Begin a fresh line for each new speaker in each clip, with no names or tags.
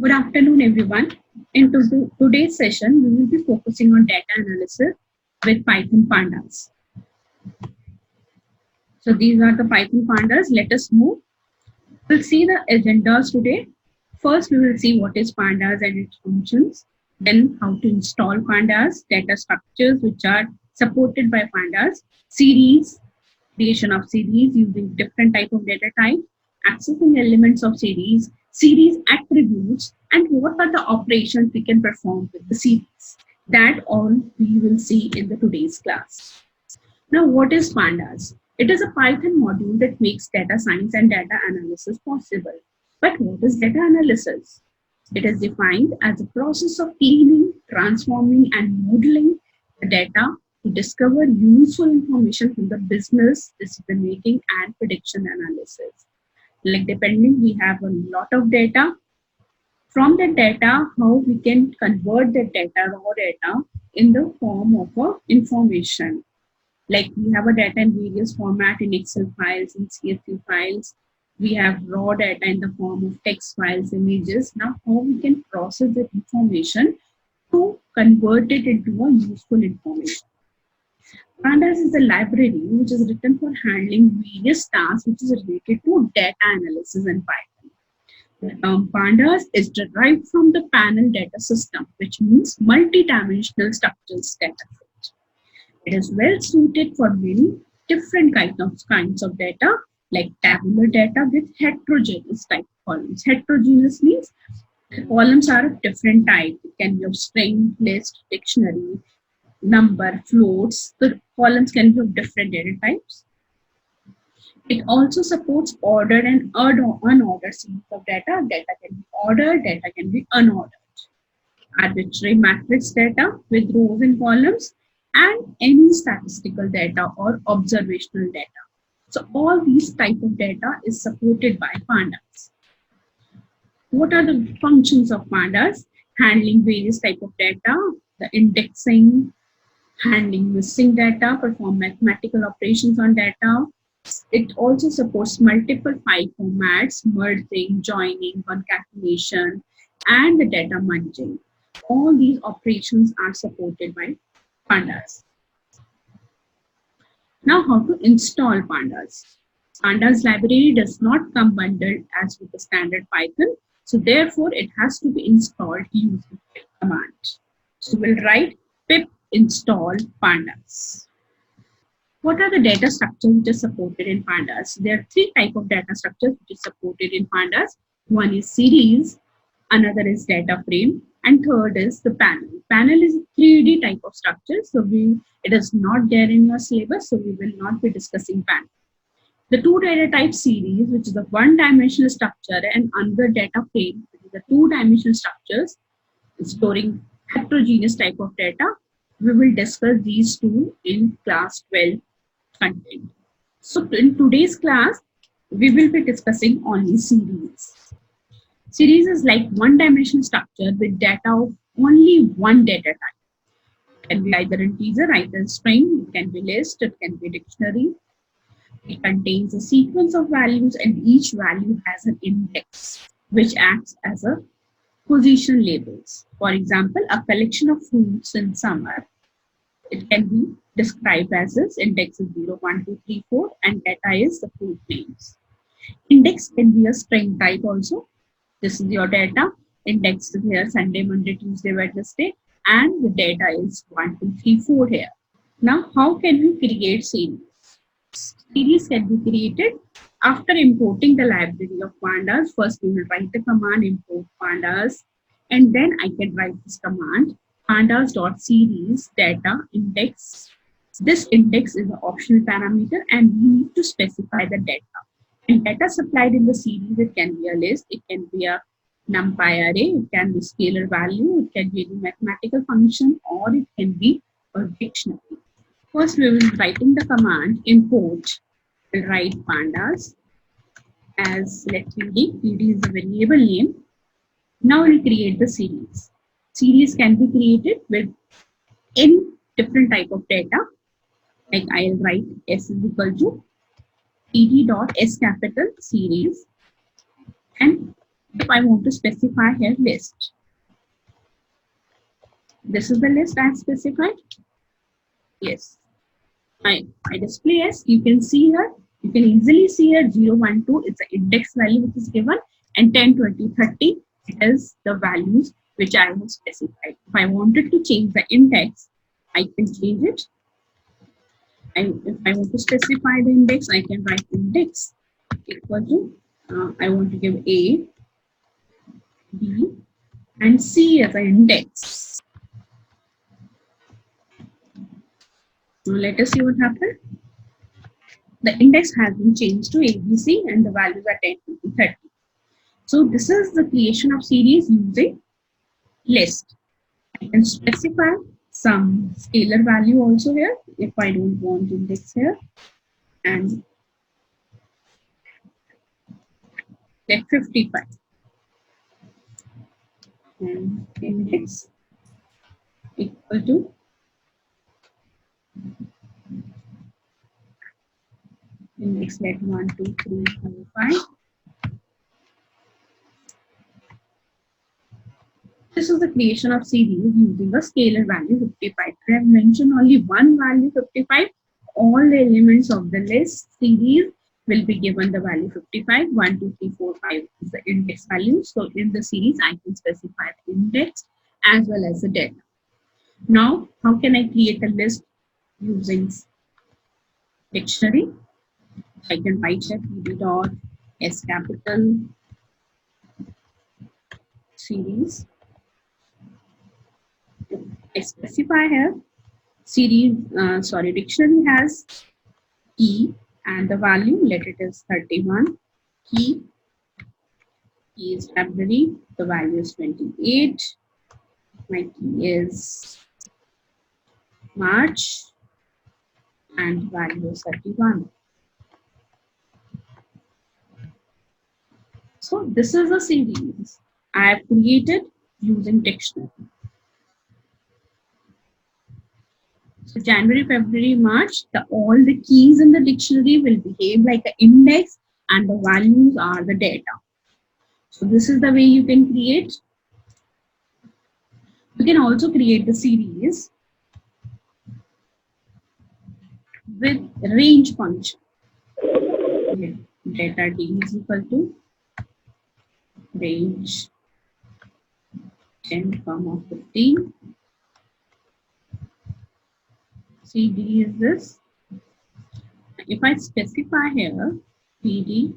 Good afternoon, everyone. In today's session, we will be focusing on data analysis with Python Pandas. So these are the Python Pandas. Let us move. We'll see the agendas today. First, we will see what is Pandas and its functions. Then how to install Pandas, data structures which are supported by Pandas, series, creation of series using different type of data type, accessing elements of series, series attributes, and what are the operations we can perform with the series. That all we will see in the today's class. Now, what is Pandas? It is a Python module that makes data science and data analysis possible. But what is data analysis? It is defined as a process of cleaning, transforming, and modeling the data to discover useful information from the business decision making and prediction analysis. Like depending, we have a lot of data. From the data, how we can convert the data, raw data, in the form of a information. Like we have a data in various format in Excel files and CSV files. We have raw data in the form of text files, images. Now, how we can process that information to convert it into a useful information. Pandas is a library which is written for handling various tasks which is related to data analysis in Python. The term Pandas is derived from the panel data system, which means multi-dimensional structures data set. It is well suited for many different kinds of data, like tabular data with heterogeneous type columns. Heterogeneous means the columns are of different type. It can be of string, list, dictionary, number, floats. The columns can be of different data types. It also supports ordered and unordered series of data. Data can be ordered, data can be unordered. Arbitrary matrix data with rows and columns, and any statistical data or observational data. So all these type of data is supported by Pandas. What are the functions of Pandas? Handling various type of data, the indexing, handling missing data, perform mathematical operations on data. It also supports multiple file formats, merging, joining, concatenation, and the data managing. All these operations are supported by Pandas. Now, how to install Pandas? Pandas library does not come bundled as with the standard Python, so therefore it has to be installed using pip command. So we'll write pip install Pandas. What are the data structures which are supported in Pandas? There are three types of data structures which are supported in Pandas. One is series, another is data frame, and third is the panel. Panel is a 3D type of structure, so it is not there in your syllabus, so we will not be discussing panel. The two data type series, which is a one-dimensional structure, and another data frame, which is the two-dimensional structures, storing heterogeneous type of data. We will discuss these two in class 12 content. So in today's class, we will be discussing only series. Series is like one-dimensional structure with data of only one data type. It can be either integer, either string, it can be list, it can be dictionary. It contains a sequence of values and each value has an index which acts as a position labels. For example, a collection of fruits in summer, it can be described as this. Index is 0, 1, 2, 3, 4 and data is the fruit names. Index can be a string type also. This is your data. Index is here Sunday, Monday, Tuesday, Wednesday, and the data is 1, 2, 3, 4 here. Now, how can we create series? Series can be created after importing the library of Pandas. First, we will write the command import Pandas, and then I can write this command pandas.series data index. This index is an optional parameter, and we need to specify the data. And data supplied in the series, it can be a list, it can be a numpy array, it can be scalar value, it can be a mathematical function, or it can be a dictionary. First, we will be writing the command import. We'll write pandas as let pd. Pd is the variable name. Now we'll create the series. Series can be created with any different type of data. Like I'll write s is equal to pd dot s capital series, and If I want to specify here list, this is the list I have specified. Yes, I display as you can see here. You can easily see here 0, 1, 2 is the index value which is given, and 10, 20, 30 is the values which I have specified. If I wanted to change the index, I can change it. And if I want to specify the index, I can write index equal to, I want to give A, B, and C as an index. Now let us see what happened. The index has been changed to ABC and the values are 10, 20, 30. So this is the creation of series using list. I can specify some scalar value also here if I don't want index here, and let 55 and index equal to index let 1, 2, 3, 4, 5. This is the creation of series using a scalar value 55. I have mentioned only one value 55. All the elements of the list series will be given the value 55. 1, 2, 3, 4, 5 is the index value. So in the series, I can specify the index as well as the data. Now, how can I create a list using dictionary? I can write here pd dot s capital series. I specify here series, dictionary has key and the value, let it is 31. Key is February, the value is 28. My key is March and value is 31. So this is a series I have created using dictionary. So January, February, March, all the keys in the dictionary will behave like an index and the values are the data. So this is the way you can create. You can also create the series with range function. Data D is equal to range 10, 15. CD is this. If I specify here PD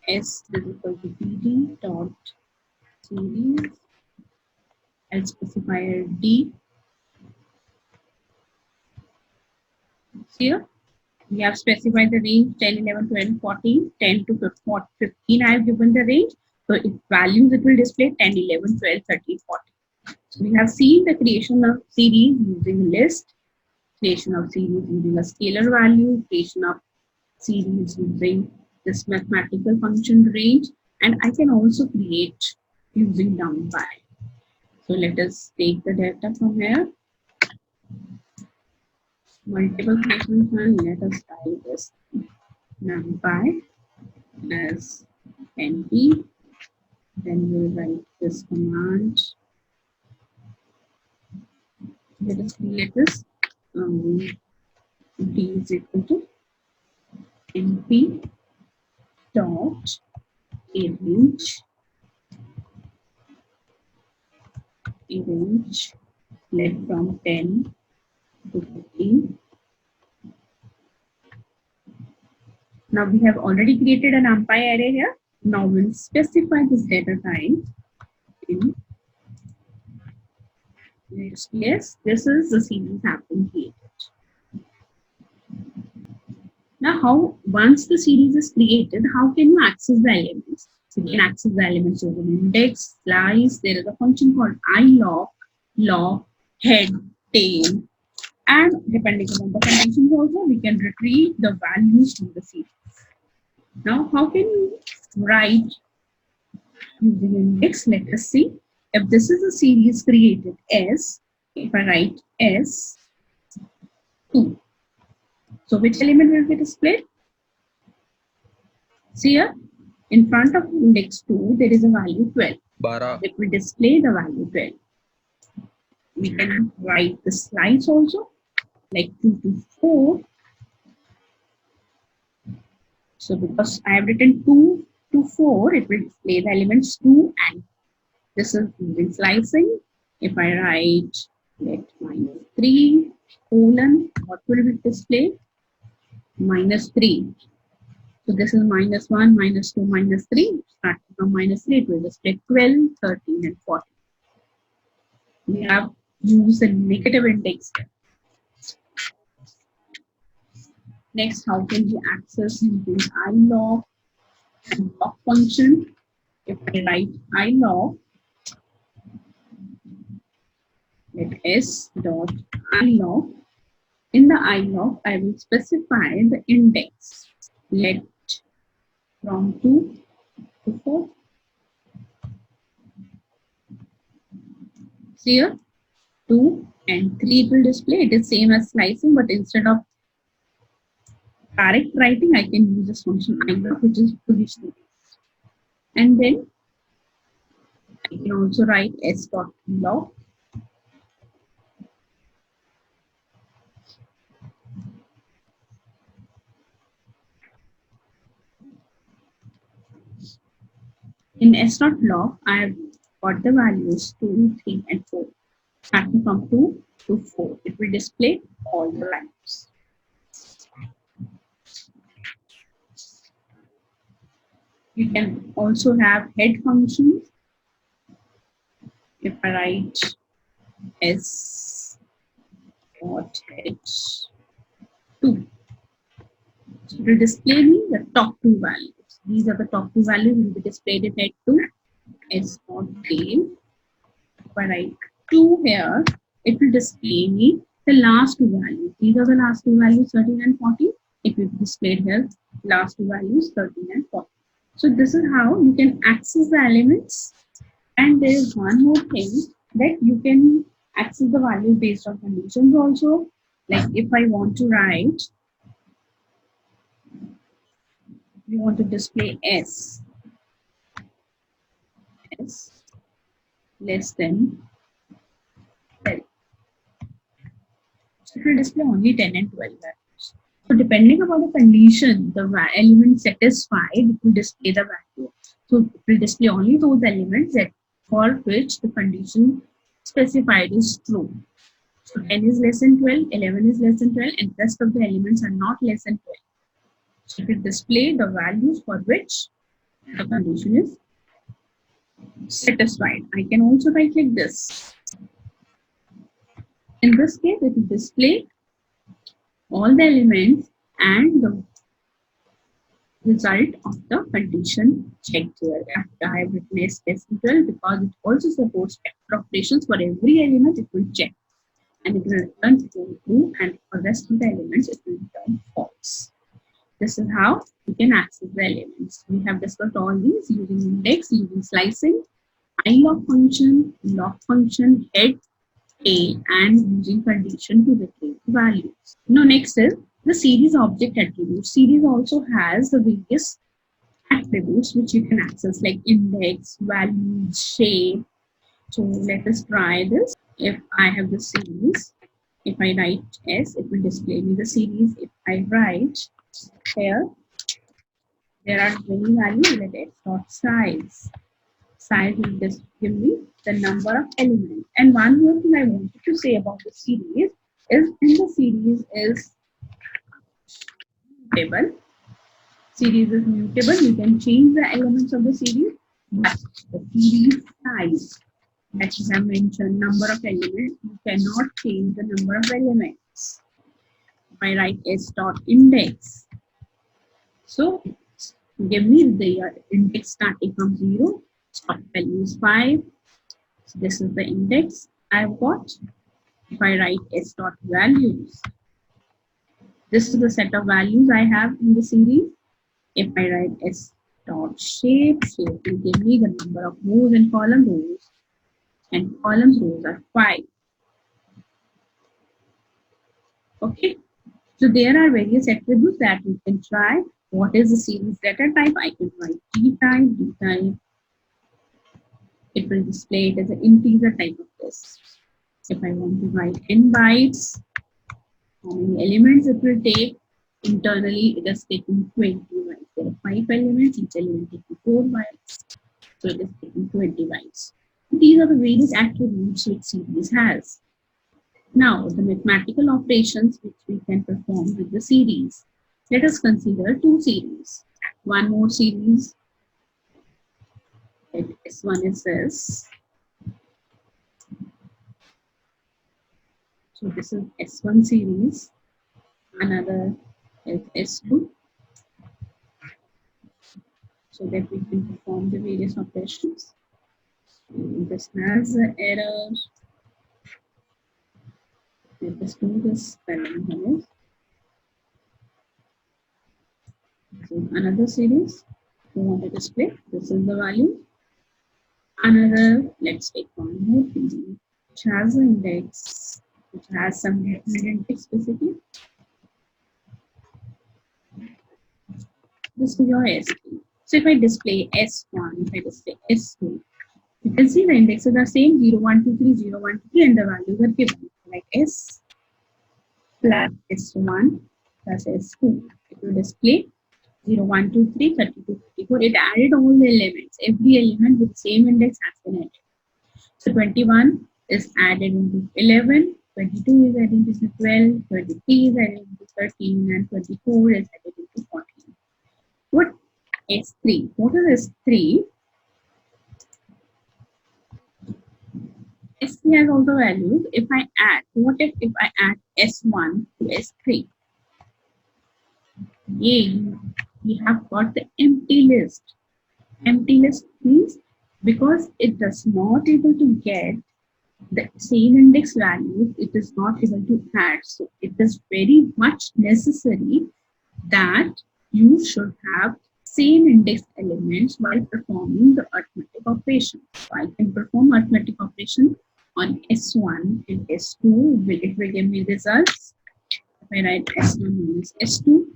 S is equal to PD dot series, I'll specify D. Here we have specified the range 10, 11, 12, 14, 10 to 15. I have given the range. So if values, it will display 10, 11, 12, 13, 14. So we have seen the creation of series using list, creation of series using a scalar value, creation of series using this mathematical function range, and I can also create using NumPy. So let us take the data from here. Multiple questions, and let us type this NumPy as NP. Then we'll write this command. Let us create this. D is equal to NP dot arrange let from 10 to 15. Now we have already created an NumPy array here. Now we'll specify this data type in yes, this is the series have been created. Now, how once the series is created, how can you access the elements? So you can access the elements over index, slice. There is a function called log, head, tail, and depending on the conditions also, we can retrieve the values from the series. Now, how can you write using index? Let us see. If this is a series created S, if I write S2, so which element will be displayed? See here, In front of index 2, there is a value 12.
12.
It will display the value 12. We can write the slice also, like 2 to 4. So because I have written 2 to 4, it will display the elements 2 and this is using slicing. If I write let -3 colon, what will be displayed? -3. So this is -1, -2, -3. Starting from -3, it will display 12, 13, and 14. We have used a negative index here. Next, how can we access using ilog and log function? If I write ilog, let s dot ilog. In the ilog, I will specify the index. Let from 2 to 4. See here, 2 and 3 it will display. It is same as slicing, but instead of direct writing, I can use this function ilog, which is positioning. And then I can also write s dot log. In s dot log, I have got the values 2, 3, and 4. Starting from 2 to 4, it will display all the values. You can also have head functions. If I write s dot head 2, so it will display me the top 2 values. These are the top 2 values will be displayed in head 2. S dot tail. If I write 2 here, it will display me the last 2 values. These are the last 2 values, 13 and 14. It will be displayed here, last 2 values, 13 and 14. So this is how you can access the elements. And there is one more thing, that you can access the value based on conditions also. Like if I want to write, we want to display s less than 12. So it will display only 10 and 12 values. So depending upon the condition, the element satisfied, it will display the value. So it will display only those elements that for which the condition specified is true. So 10 is less than 12, 11 is less than 12, and rest of the elements are not less than 12. So it will display the values for which the condition is satisfied. I can also write like this. In this case, it will display all the elements and the result of the condition checked here. After I have written S test 12, because it also supports vector operations, for every element it will check and it will return true, and for the rest of the elements it will return false. This is how you can access the elements. We have discussed all these using index, using slicing, ilog function, log function, head, tail, and using condition to retrieve values. Now next is the series object attributes. Series also has the various attributes which you can access, like index, values, shape. So let us try this. If I have the series, if I write S, it will display me the series. If I write here, there are many values. Let S dot size. Size will just give me the number of elements. And one more thing I wanted to say about the series is, in the series is mutable. Series is mutable. You can change the elements of the series, but the series size that you have mentioned, number of elements, you cannot change the number of elements. If I write s dot index, so give me the index starting from 0, start value is 5. So this is the index I've got. If I write s dot values, this is the set of values I have in the series. If I write s dot shape, shape will give me the number of rows and column rows, and columns rows are 5. Okay, so there are various attributes that you can try. What is the series data type? I can write D type, D type. It will display it as an integer type of this. If I want to write n bytes, how many elements it will take? Internally, it is taking 20 bytes. There are 5 elements, each element taking 4 bytes. So it is taking 20 bytes. These are the various attributes which series has. Now, the mathematical operations which we can perform with the series. Let us consider two series. One more series. S1 is this. So this is S1 series. Another is S2. So that we can perform the various operations. This has the error. Let us do this parameter. So another series. We want to display. This is the value. Another, let's take one more series, which has an index, which has some index specifically. This is your S2. So if I display S1, if I display S2, you can see the indexes are same 0, 1, 2, 3, 0, 1, 2, 3, and the values are given like S plus S1 plus S2. It will display 0, 1, 2, 3, 32, 34. It added all the elements. Every element with the same index has been added. So 21 is added into 11, 22 is added into 12, 23 is added into 13, and 24 is added into 14. What S3? What is S3? S3 has all the values. If I add, what if I add S1 to S3? Yay, we have got the empty list. Empty list means because it does not able to get the same index values, it is not able to add. So it is very much necessary that you should have same index elements while performing the arithmetic operation. So I can perform arithmetic operation on S1 and S2. It will give me results. If I write S1 minus S2,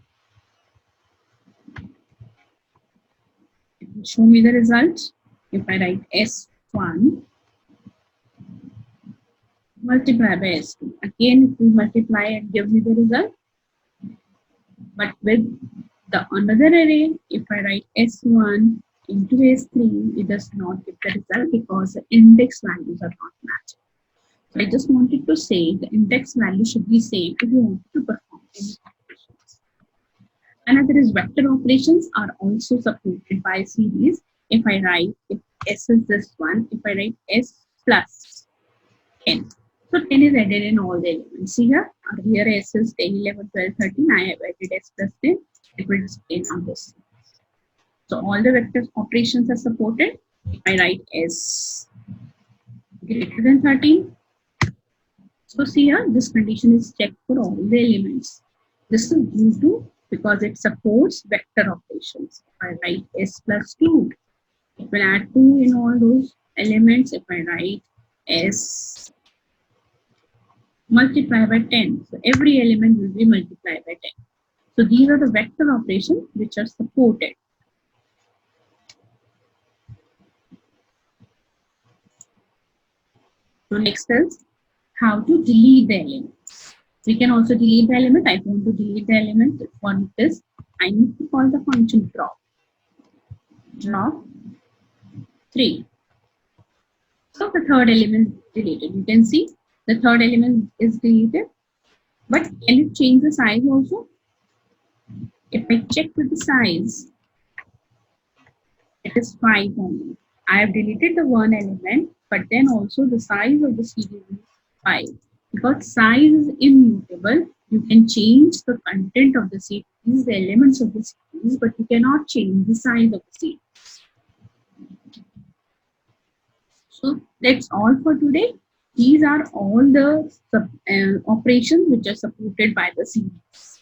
it will show me the result. If I write S1 multiply by S2, again it will multiply and give me the result. But with the another array, if I write S1 into S3, it does not give the result because the index values are not matching. So I just wanted to say the index value should be same if you want to perform any operations. Another is vector operations are also supported by series. If I write, if S is this one, if I write S plus 10. So 10 is added in all the elements. See here, earlier S is 10, 11, 12, 13. I have added S plus 10. It will display on this. So all the vector operations are supported. If I write S greater than 13. So see here, this condition is checked for all the elements. This is due to because it supports vector operations. If I write S plus 2, it will add 2 in all those elements. If I write S multiply by 10. So every element will be multiplied by 10. So these are the vector operations which are supported. So next is how to delete the elements. We can also delete the element. I want to delete the element. For this, I need to call the function drop. Drop 3. So the third element is deleted. You can see the third element is deleted. But can you change the size also? If I check with the size, it is 5 only. I have deleted the one element, but then also the size of the series is 5. Because size is immutable, you can change the content of the series, the elements of the series, but you cannot change the size of the series. So that's all for today. These are all the operations which are supported by the series.